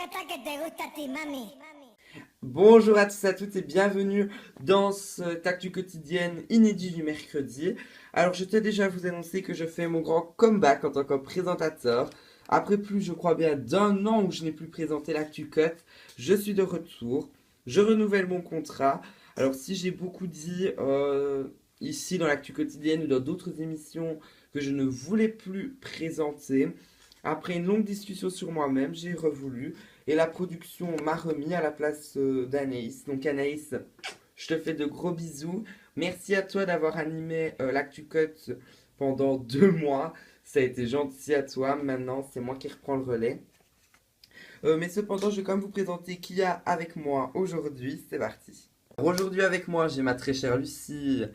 taqueta que te gusta a ti, mami. Bonjour à tous et à toutes et bienvenue dans cette actu quotidienne inédit du mercredi. Alors je tiens déjà à vous annoncer que je fais mon grand comeback en tant que présentateur. Après plus, je crois bien, d'un an où je n'ai plus présenté l'actu cut, je suis de retour. Je renouvelle mon contrat. Alors si j'ai beaucoup dit ici dans l'actu quotidienne ou dans d'autres émissions que je ne voulais plus présenter, après une longue discussion sur moi-même, j'ai revoulu. Et la production m'a remis à la place d'Anaïs. Donc Anaïs, je te fais de gros bisous. Merci à toi d'avoir animé l'Actu Cut pendant 2 mois. Ça a été gentil à toi. Maintenant, c'est moi qui reprends le relais. Mais cependant, je vais quand même vous présenter qui y a avec moi aujourd'hui. C'est parti. Alors, aujourd'hui avec moi, j'ai ma très chère Lucie.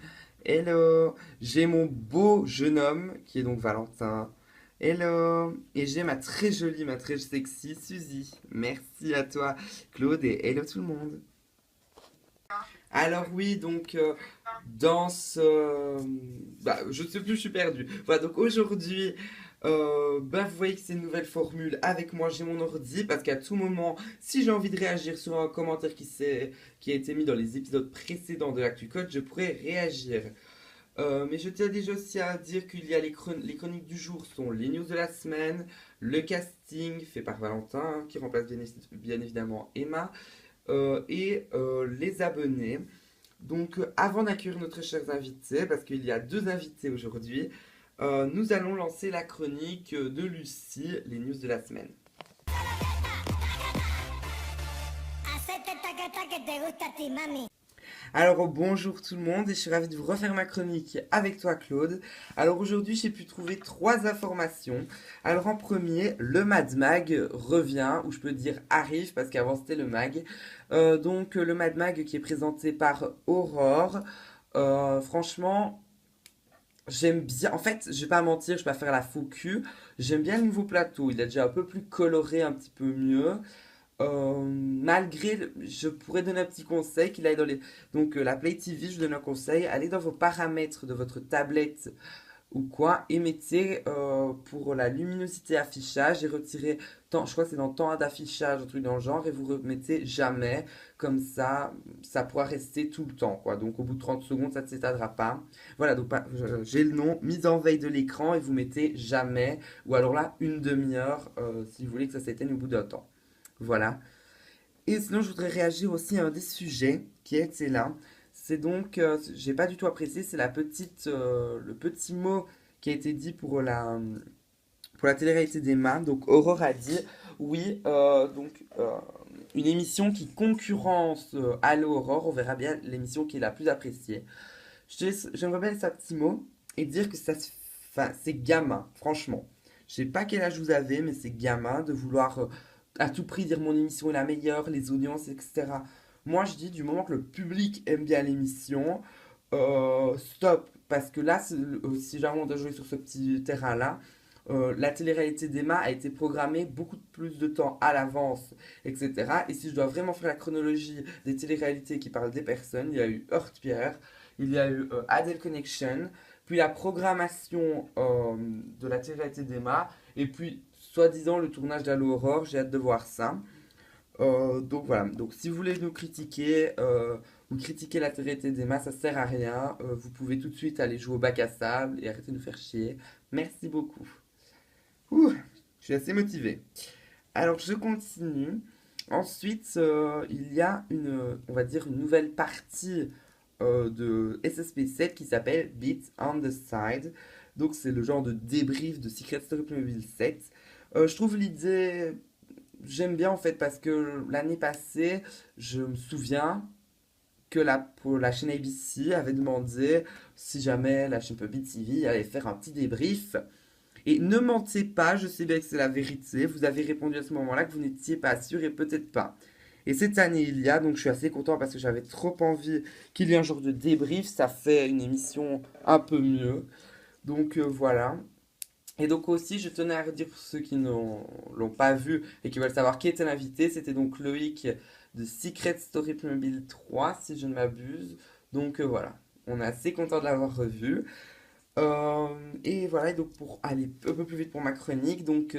Hello. J'ai mon beau jeune homme qui est donc Valentin. Hello. Et j'ai ma très jolie, ma très sexy Suzy. Merci à toi Claude et hello tout le monde. Alors oui, donc dans ce... Bah, je ne sais plus, je suis perdu. Voilà, donc aujourd'hui, bah, vous voyez que c'est une nouvelle formule. Avec moi, j'ai mon ordi, parce qu'à tout moment, si j'ai envie de réagir sur un commentaire qui a été mis dans les épisodes précédents de l'Actu Code, je pourrais réagir. Mais je tiens déjà aussi à dire qu'il y a les chroniques du jour sont les news de la semaine, le casting fait par Valentin, qui remplace bien évidemment Emma, et les abonnés. Donc, avant d'accueillir notre chers invités, parce qu'il y a deux invités aujourd'hui, nous allons lancer la chronique de Lucie, les news de la semaine. Hacete taqueta que te gusta a ti, mami. Alors bonjour tout le monde et je suis ravie de vous refaire ma chronique avec toi Claude. Alors aujourd'hui j'ai pu trouver trois informations. Alors en premier, le Mad Mag revient, ou je peux dire arrive parce qu'avant c'était le Mag. Donc le Mad Mag qui est présenté par Aurore. Franchement, j'aime bien. En fait, je vais pas mentir, je vais pas faire la faux cul. J'aime bien le nouveau plateau. Il est déjà un peu plus coloré, un petit peu mieux. Je pourrais donner un petit conseil qu'il aille dans les. Donc, la Play TV, je vous donne un conseil. Allez dans vos paramètres de votre tablette ou quoi et mettez pour la luminosité affichage et retirez je crois que c'est dans temps d'affichage, un truc dans le genre, et vous remettez jamais. Comme ça pourra rester tout le temps, quoi. Donc, au bout de 30 secondes, ça ne s'éteindra pas. Voilà, donc j'ai le nom, mise en veille de l'écran, et vous mettez jamais. Ou alors là, une demi-heure si vous voulez que ça s'éteigne au bout d'un temps. Voilà. Et sinon, je voudrais réagir aussi à un des sujets qui était là. C'est donc, j'ai pas du tout apprécié, c'est le petit mot qui a été dit pour la télé-réalité d'Emma. Donc, Aurore a dit, oui, une émission qui concurrence Allo Aurore, on verra bien l'émission qui est la plus appréciée. J'aimerais bien laisser un petit mot et dire que enfin, c'est gamin, franchement. Je sais pas quel âge vous avez, mais c'est gamin de vouloir à tout prix dire mon émission est la meilleure, les audiences, etc. Moi, je dis du moment que le public aime bien l'émission, stop. Parce que là, si jamais on doit jouer sur ce petit terrain-là, la télé-réalité d'Emma a été programmée beaucoup plus de temps à l'avance, etc. Et si je dois vraiment faire la chronologie des télé-réalités qui parlent des personnes, il y a eu Heurte-Pierre, il y a eu Adele Connection, puis la programmation de la télé-réalité d'Emma, et puis soi-disant le tournage d'Allo Aurore, j'ai hâte de voir ça. Donc voilà, donc si vous voulez nous critiquer ou critiquer la télé-réalité d'Emma, ça sert à rien. Vous pouvez tout de suite aller jouer au bac à sable et arrêter de nous faire chier. Merci beaucoup. Ouh, je suis assez motivé. Alors je continue. Ensuite, il y a on va dire une nouvelle partie de SSP7 qui s'appelle Beat on the Side. Donc c'est le genre de débrief de Secret Story Playmobil 7. Je trouve l'idée, j'aime bien en fait parce que l'année passée, je me souviens que pour la chaîne ABC avait demandé si jamais la chaîne Puppy TV allait faire un petit débrief. Et ne mentez pas, je sais bien que c'est la vérité. Vous avez répondu à ce moment-là que vous n'étiez pas sûr et peut-être pas. Et cette année, il y a, donc je suis assez content parce que j'avais trop envie qu'il y ait un genre de débrief. Ça fait une émission un peu mieux. Donc voilà. Et donc aussi, je tenais à redire pour ceux qui ne l'ont pas vu et qui veulent savoir qui était l'invité, c'était donc Loïc de Secret Story Playmobil 3, si je ne m'abuse. Donc voilà, on est assez content de l'avoir revu. Et voilà, et donc pour aller un peu plus vite pour ma chronique, donc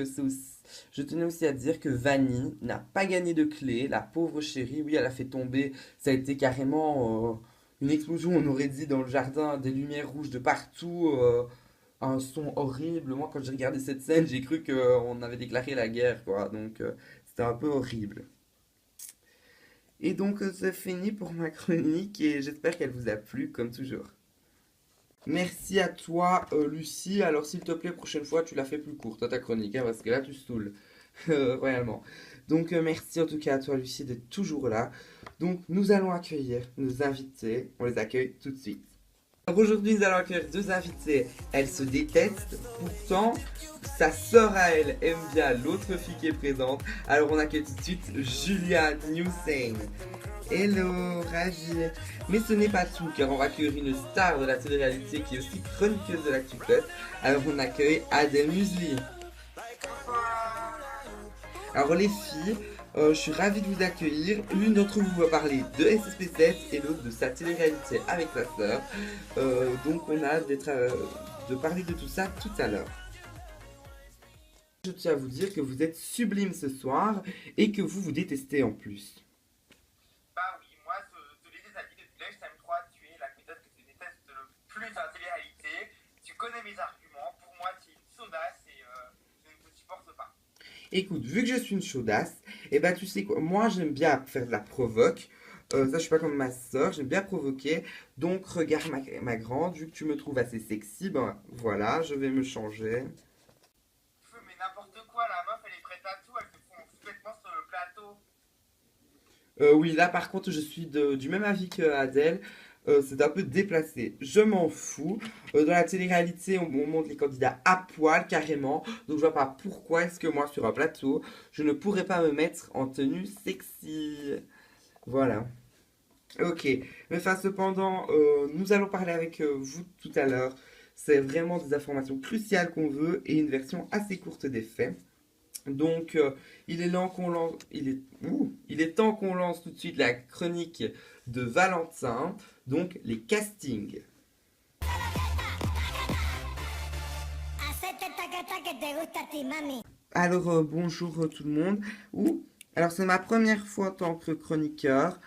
je tenais aussi à dire que Vanny n'a pas gagné de clé, la pauvre chérie, oui, elle a fait tomber, ça a été carrément une explosion, on aurait dit dans le jardin, des lumières rouges de partout, un son horrible. Moi, quand j'ai regardé cette scène, j'ai cru qu'on avait déclaré la guerre, quoi, donc c'était un peu horrible. Et donc c'est fini pour ma chronique et j'espère qu'elle vous a plu, comme toujours. Merci à toi, Lucie. Alors, s'il te plaît, prochaine fois, tu la fais plus courte, ta chronique, hein, parce que là, tu saoules. Réellement. Donc, merci en tout cas à toi, Lucie, d'être toujours là. Donc, nous allons accueillir nos invités. On les accueille tout de suite. Alors, aujourd'hui, nous allons accueillir deux invités. Elles se détestent. Pourtant, sa sœur à elle aime bien l'autre fille qui est présente. Alors, on accueille tout de suite Julia Newsane. Hello, ravi. Mais ce n'est pas tout, car on va accueillir une star de la télé-réalité qui est aussi chroniqueuse de l'ActuCut. Alors on accueille Adèle Musli. Alors les filles, je suis ravie de vous accueillir. L'une d'entre vous va parler de SSP7 et l'autre de sa télé-réalité avec sa sœur. Donc on a hâte de parler de tout ça tout à l'heure. Je tiens à vous dire que vous êtes sublime ce soir et que vous vous détestez en plus. Bah oui, moi, je l'ai déjà dit depuis l'âge TM3, tu es la méthode que tu détestes le plus dans la télé-réalité. Tu connais mes arguments. Pour moi, tu es une chaudasse et je ne te supporte pas. Écoute, vu que je suis une chaudasse, et bah tu sais quoi, moi j'aime bien faire de la provoque. Ça, je suis pas comme ma soeur, j'aime bien provoquer. Donc, regarde ma grande, vu que tu me trouves assez sexy, ben voilà, je vais me changer. Mais n'importe quoi, la meuf, elle est prête à tout. Elle te fond complètement sur le plateau. Oui, là par contre, je suis du même avis que Adèle. C'est un peu déplacé. Je m'en fous. Dans la télé-réalité, on montre les candidats à poil carrément. Donc je vois pas pourquoi est-ce que moi sur un plateau, je ne pourrais pas me mettre en tenue sexy. Voilà. Ok, mais enfin cependant, nous allons parler avec vous tout à l'heure. C'est vraiment des informations cruciales qu'on veut et une version assez courte des faits. Donc, il est lent qu'on lance, il est temps qu'on lance tout de suite la chronique de Valentin. Donc, les castings. Hacete taqueta que te gusta a ti, mami. Alors, bonjour tout le monde. Alors, c'est ma première fois en tant que chroniqueur.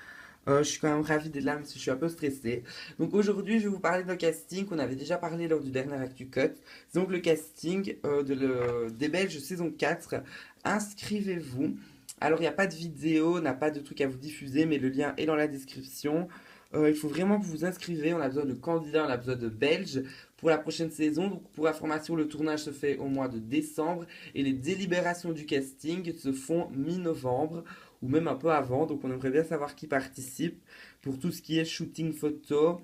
Je suis quand même ravie d'être là, même si je suis un peu stressée. Donc aujourd'hui, je vais vous parler d'un casting qu'on avait déjà parlé lors du dernier ActuCut. C'est donc le casting des Belges saison 4. Inscrivez-vous. Alors, il n'y a pas de vidéo, on n'a pas de truc à vous diffuser, mais le lien est dans la description. Il faut vraiment que vous vous inscrivez. On a besoin de candidats, on a besoin de Belges pour la prochaine saison. Donc, pour information, le tournage se fait au mois de décembre et les délibérations du casting se font mi-novembre ou même un peu avant. Donc on aimerait bien savoir qui participe pour tout ce qui est shooting photo,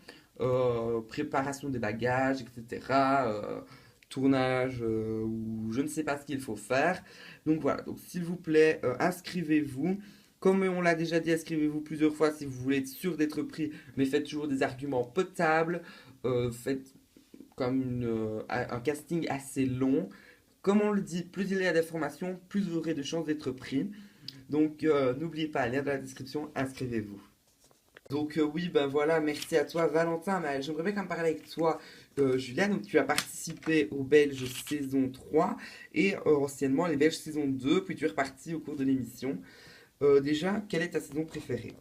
préparation des bagages, etc. Tournage ou je ne sais pas ce qu'il faut faire. Donc voilà, donc s'il vous plaît, inscrivez-vous. Comme on l'a déjà dit, inscrivez-vous plusieurs fois si vous voulez être sûr d'être pris, mais faites toujours des arguments potables, faites comme un casting assez long. Comme on le dit, plus il y a d'informations, plus vous aurez de chances d'être pris. Donc n'oubliez pas, lien dans la description, inscrivez-vous. Donc oui, ben voilà, merci à toi Valentin, mais j'aimerais bien quand même parler avec toi Julia, donc tu as participé aux Belges saison 3 et anciennement les Belges saison 2, puis tu es reparti au cours de l'émission. Déjà, quelle est ta saison préférée?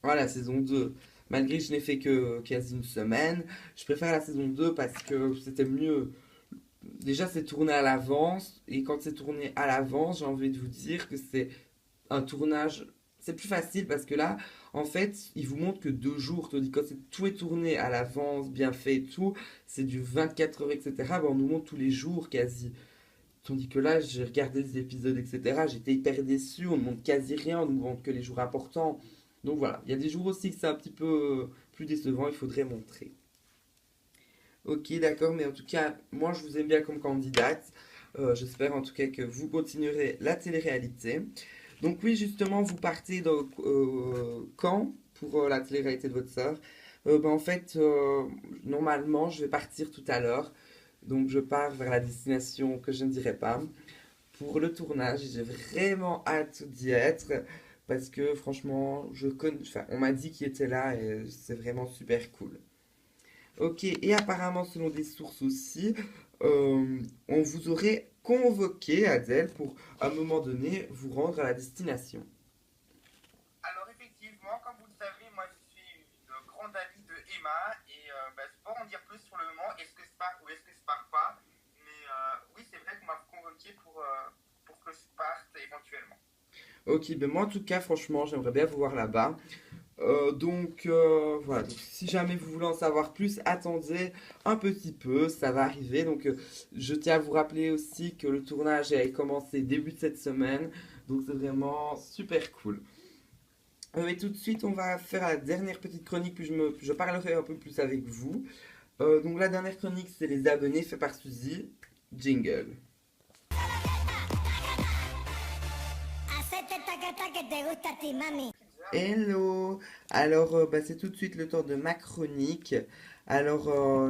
Voilà, saison 2. Malgré que je n'ai fait que quasi une semaine, je préfère la saison 2 parce que c'était mieux. Déjà, c'est tourné à l'avance, et quand c'est tourné à l'avance, j'ai envie de vous dire que c'est un tournage, c'est plus facile parce que là, en fait, ils vous montrent que 2 jours, tandis que quand tout est tourné à l'avance, bien fait et tout, c'est du 24 heures, etc. Ben, on nous montre tous les jours quasi. Tandis que là, j'ai regardé les épisodes, etc. J'étais hyper déçu, on ne montre quasi rien, on ne montre que les jours importants. Donc voilà, il y a des jours aussi que c'est un petit peu plus décevant, il faudrait montrer. Ok, d'accord, mais en tout cas, moi je vous aime bien comme candidate. J'espère en tout cas que vous continuerez la télé-réalité. Donc oui, justement, vous partez quand pour la télé-réalité de votre sœur? Ben, en fait, normalement, je vais partir tout à l'heure. Donc je pars vers la destination que je ne dirai pas pour le tournage. J'ai vraiment hâte d'y être parce que franchement, enfin, on m'a dit qu'il était là et c'est vraiment super cool. Ok, et apparemment, selon des sources aussi, on vous aurait convoqué, Adèle, pour à un moment donné vous rendre à la destination. Alors effectivement, comme vous le savez, moi je suis une grande amie de Emma et je peux en dire plus sur le moment, est-ce que je pars ou est-ce que je pars pas. Mais oui, c'est vrai qu'on m'a convoqué pour que je parte éventuellement. Ok, ben moi en tout cas, franchement, j'aimerais bien vous voir là-bas. Voilà, donc, si jamais vous voulez en savoir plus, attendez un petit peu, ça va arriver. Je tiens à vous rappeler aussi que le tournage a commencé début de cette semaine, donc c'est vraiment super cool. Et tout de suite, on va faire la dernière petite chronique, puis je parlerai un peu plus avec vous. Donc la dernière chronique, c'est les abonnés fait par Suzy. Jingle. Hacete taca que te gusta a ti, mami. Hello! C'est tout de suite le temps de ma chronique.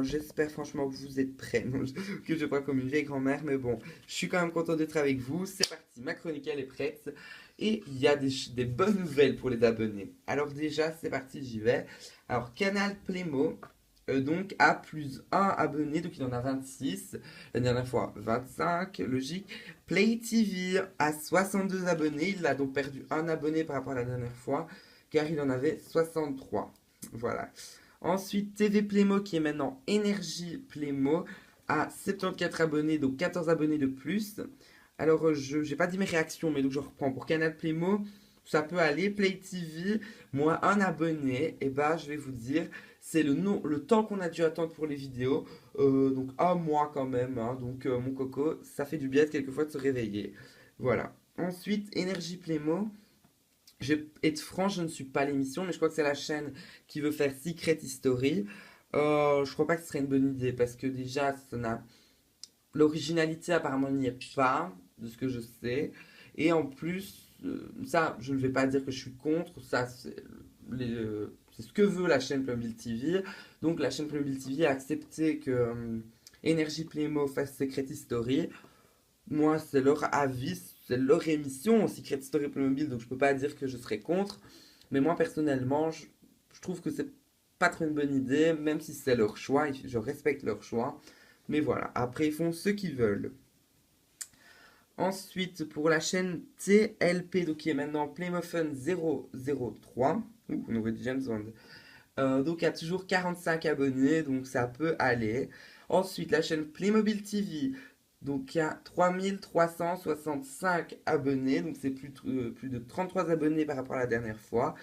J'espère franchement que vous êtes prêts. Non, que je pas comme une vieille grand-mère, mais bon, je suis quand même content d'être avec vous. C'est parti, ma chronique elle est prête. Et il y a des bonnes nouvelles pour les abonnés. Alors déjà, c'est parti, j'y vais. Alors, Canal Playmo, donc, a plus un abonné, donc il en a 26. La dernière fois, 25, logique. Play TV a 62 abonnés. Il a donc perdu un abonné par rapport à la dernière fois, car il en avait 63. Voilà. Ensuite, TV Playmo, qui est maintenant Énergie Playmo, a 74 abonnés, donc 14 abonnés de plus. Je n'ai pas dit mes réactions, mais donc je reprends. Pour Canal Playmo, ça peut aller. Play TV, moi, un abonné, et bah, je vais vous dire, c'est le temps qu'on a dû attendre pour les vidéos. Donc, un mois quand même. Hein. Mon coco, ça fait du bien quelquefois de se réveiller. Voilà. Ensuite, Énergie Playmo. Je vais être franc, je ne suis pas l'émission, mais je crois que c'est la chaîne qui veut faire Secret History. Je crois pas que ce serait une bonne idée parce que déjà, l'originalité apparemment n'y est pas, de ce que je sais. Et en plus, ça, je ne vais pas dire que je suis contre. Ça, c'est ce que veut la chaîne Playmobil TV. Donc la chaîne Playmobil TV a accepté que Energy Playmo fasse Secret History. Moi, c'est leur avis, c'est leur émission, Secret Story Playmobil, donc je peux pas dire que je serais contre. Mais moi, personnellement, je trouve que c'est pas trop une bonne idée, même si c'est leur choix, je respecte leur choix. Mais voilà, après, ils font ce qu'ils veulent. Ensuite, pour la chaîne TLP, donc qui est maintenant Playmophone 003, on aurait dit James Bond. Donc, il y a toujours 45 abonnés, donc ça peut aller. Ensuite, la chaîne Playmobil TV, donc il y a 3365 abonnés, donc c'est plus de 33 abonnés par rapport à la dernière fois.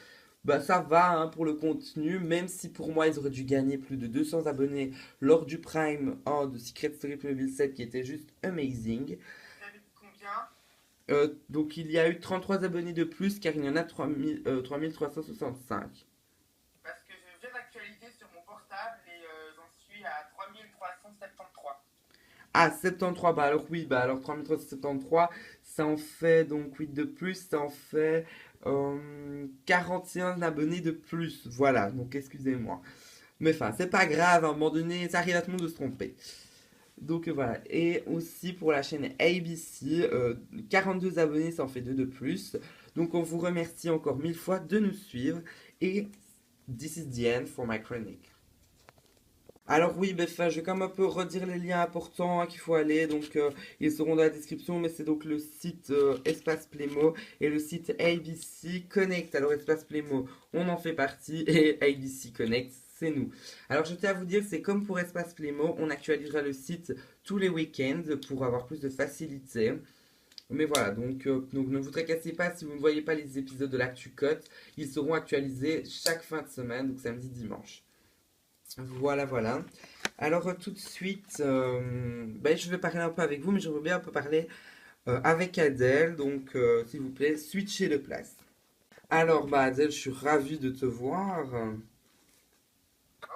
Bah ça va hein, pour le contenu, même si pour moi ils auraient dû gagner plus de 200 abonnés lors du Prime 1 de Secret Story Playmobil 7 qui était juste amazing. Vous avez dit combien? Donc il y a eu 33 abonnés de plus car il y en a 3365. Parce que je viens d'actualiser sur mon portable et j'en suis à 3373. Ah, 73, bah alors 3373, ça en fait donc 8 de plus, ça en fait 41 abonnés de plus. Voilà, donc excusez-moi. Mais enfin, c'est pas grave, à un moment donné, ça arrive à tout le monde de se tromper. Voilà, et aussi pour la chaîne ABC, 42 abonnés, ça en fait 2 de plus. Donc on vous remercie encore 1000 fois de nous suivre. Et this is the end for my chronic. Alors oui, je vais quand même un peu redire les liens importants hein, qu'il faut aller. Ils seront dans la description, mais c'est donc le site Espace Playmo et le site ABC Connect. Alors Espace Playmo, on en fait partie et ABC Connect, c'est nous. Alors je tiens à vous dire, c'est comme pour Espace Playmo, on actualisera le site tous les week-ends pour avoir plus de facilité. Mais voilà, donc ne vous tracassez pas si vous ne voyez pas les épisodes de l'Actu Cut. Ils seront actualisés chaque fin de semaine, donc samedi, dimanche. Voilà, voilà. Tout de suite, je vais parler un peu avec vous, mais j'aimerais bien un peu parler avec Adèle. S'il vous plaît, switchez de place. Adèle, je suis ravie de te voir. Moi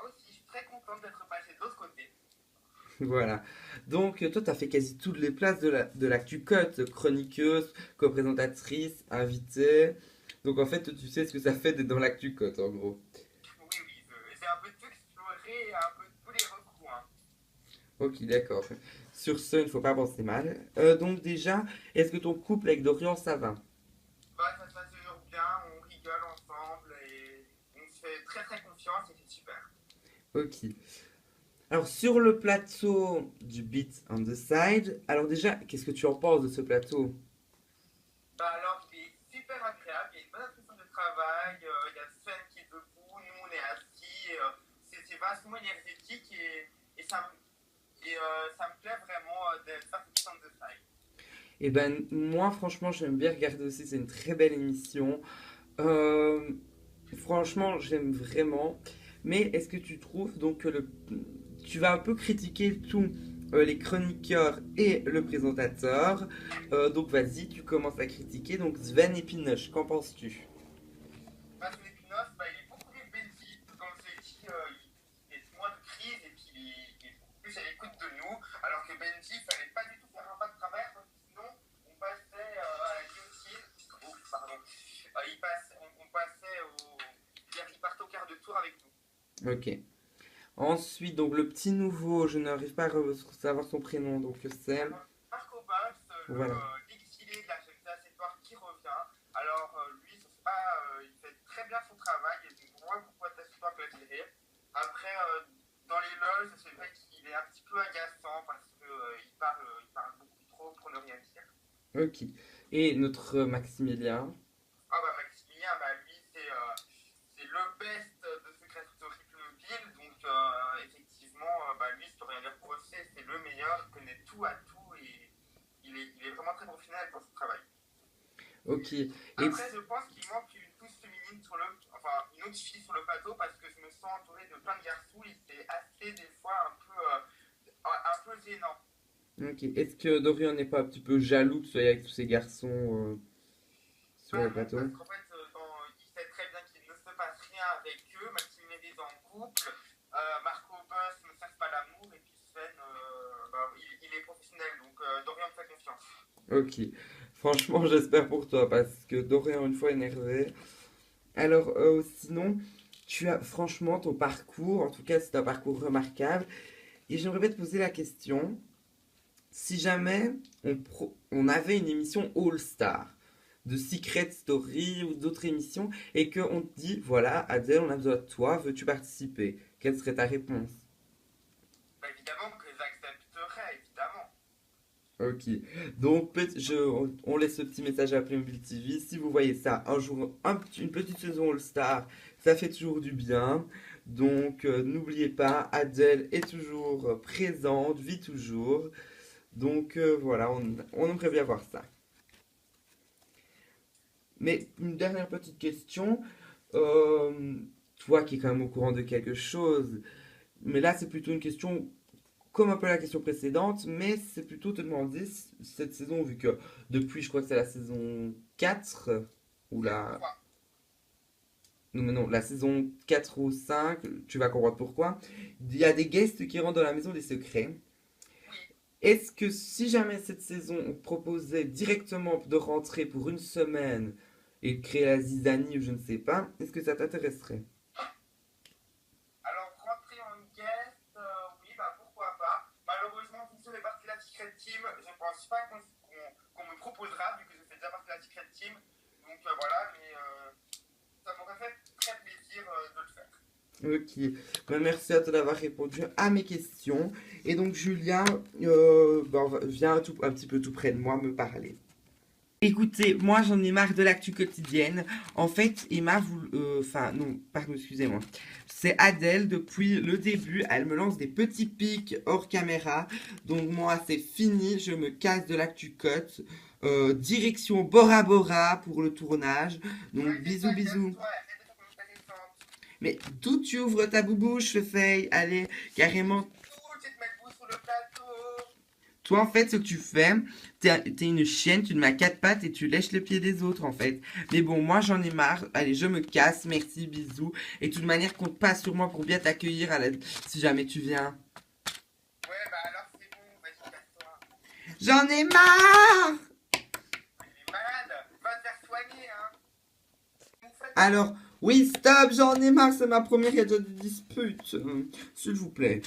aussi, je suis très contente d'être passé de l'autre côté. Voilà. Toi, tu as fait quasi toutes les places de l'Actu Cut, chroniqueuse, co-présentatrice, invitée. Donc, en fait, tu sais ce que ça fait d'être dans l'Actu Cut, en gros. Oui, oui, j'ai un peu tout exploré, un peu tous les recoins. Ok, d'accord. Sur ce, il ne faut pas penser mal. Déjà, est-ce que ton couple avec Dorian, ça va? Ça se passe toujours bien, on rigole ensemble et on se fait très très confiance et c'est super. Ok. Alors, sur le plateau du Beat on the Side, alors déjà, qu'est-ce que tu en penses de ce plateau? Bah alors, il est super agréable, il y a une bonne atmosphère de travail, il y a Sven qui est debout, nous on est assis, c'est vachement énergétique et ça me plaît vraiment de faire ce de style. Eh ben, moi, franchement, j'aime bien regarder aussi, c'est une très belle émission. Euh, Franchement, j'aime vraiment. Mais est-ce que tu trouves donc que tu vas un peu critiquer tous les chroniqueurs et le présentateur. Donc vas-y, tu commences à critiquer. Donc Sven et Pinoche, qu'en penses-tu? Parce que Epinos, bah, il est beaucoup plus Benji, comme je l'ai dit, il est moins de crise et puis il est beaucoup plus à l'écoute de nous, alors que Benji, il fallait pas du tout faire un pas de travers, parce que sinon on passait à la guillotine. Oh, pardon. On passait au. Il partait au quart de tour avec nous. Ok. Ensuite, donc le petit nouveau, je n'arrive pas à savoir son prénom, donc c'est. Marco Banks, Voilà. l'exilé de la chaîne Assez qui revient. Alors, lui, il fait très bien son travail et donc on voit pourquoi Assez que l'attirer. Après, dans les loges, c'est vrai qu'il est un petit peu agaçant parce qu'il parle beaucoup trop pour ne rien dire. Ok. Et notre Maximilien. Ah bah Maximilien, bah lui, c'est le best de Secret Story Playmobil. Donc, effectivement, bah lui, je peux rien dire pour eux, c'est le meilleur, il connaît tout à tout et il est vraiment très professionnel pour son travail. Ok. Et Après, je pense qu'il manque une touche féminine enfin, une autre fille sur le plateau parce que je me sens entouré de plein de garçons et c'est assez, des fois, un peu gênant. ok. Est-ce que Dorian n'est pas un petit peu jaloux que tu sois avec tous ces garçons sur Bah le non, plateau? parce qu'en fait, il sait très bien qu'il ne se passe rien avec eux, Maxime est en couple, Marco Boss ne cherche pas l'amour et puis Sven, bah, il est professionnel, donc Dorian me fait confiance. Ok. Franchement, j'espère pour toi parce que Dorian, une fois énervé. Alors, sinon, tu as franchement ton parcours, en tout cas, c'est un parcours remarquable. Et j'aimerais bien te poser la question, si jamais on avait une émission All Star de Secret Story ou d'autres émissions et qu'on te dit, voilà, Adèle, on a besoin de toi, veux-tu participer? Quelle serait ta réponse? Bah, évidemment que j'accepterais, évidemment. Ok, donc on laisse ce petit message à Playmobil TV. Si vous voyez ça un jour, une petite saison All-Star, ça fait toujours du bien. Donc n'oubliez pas, Adèle est toujours présente, vit toujours. Donc voilà, on aimerait bien voir ça. Mais une dernière petite question. euh, Toi qui es quand même au courant de quelque chose, mais là c'est plutôt une question comme un peu la question précédente, mais c'est plutôt te demander cette saison, vu que depuis, je crois que c'est la saison 4 ou C'est la. quoi? Non, mais non, la saison 4 ou 5, tu vas comprendre pourquoi. Il y a des guests qui rentrent dans la maison des secrets. Oui. Est-ce que si jamais cette saison on te proposait directement de rentrer pour une semaine et créer la zizanie ou je ne sais pas, est-ce que ça t'intéresserait? Alors, rentrer en guest, oui, bah pourquoi pas. Malheureusement, vu que je fais partie de la Secret Team, je pense pas qu'on me proposera, vu que je fais déjà partie de la Secret Team. Donc voilà, mais ça m'aurait fait très plaisir de le faire. Ok, ben, merci à toi d'avoir répondu à mes questions. Et donc Julien, viens un petit peu tout près de moi me parler. Écoutez, moi j'en ai marre de l'actu quotidienne. En fait, Emma, enfin non, pardon, excusez-moi. C'est Adèle, depuis le début, elle me lance des petits pics hors caméra. Donc moi, c'est fini, je me casse de l'actu cote. Direction Bora Bora pour le tournage. Donc Ouais, bisous, bisous. toi, arrête de faire comme intéressante. Mais d'où tu ouvres ta boubouche, Faye? Allez, carrément. Tu te mets debout sur le plateau. Toi, en fait, ce que tu fais, t'es une chienne, tu te mets à quatre pattes et tu lèches les pieds des autres, en fait. Mais bon, moi, j'en ai marre. Allez, je me casse. Merci, bisous. Et de toute manière, compte pas sur moi pour bien t'accueillir si jamais tu viens. Ouais, bah alors c'est bon, vas-y, casse-toi. J'en ai marre! Il est malade, va te faire soigner, hein. Vous faites Alors, Oui, stop, j'en ai marre, c'est ma première, il y a déjà des disputes. S'il vous plaît.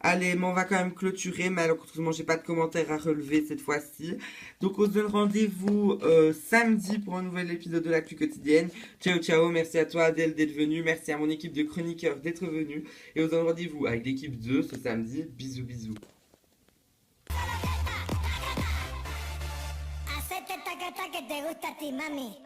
Allez, mais on va quand même clôturer, malheureusement, j'ai pas de commentaires à relever cette fois-ci. Donc, on se donne rendez-vous samedi pour un nouvel épisode de l'actu quotidienne. Ciao, ciao, merci à toi Adèle d'être venue, merci à mon équipe de chroniqueurs d'être venus. Et on se donne rendez-vous avec l'équipe 2 ce samedi. Bisous, bisous. Hacete taca taca que te gusta a ti, mami.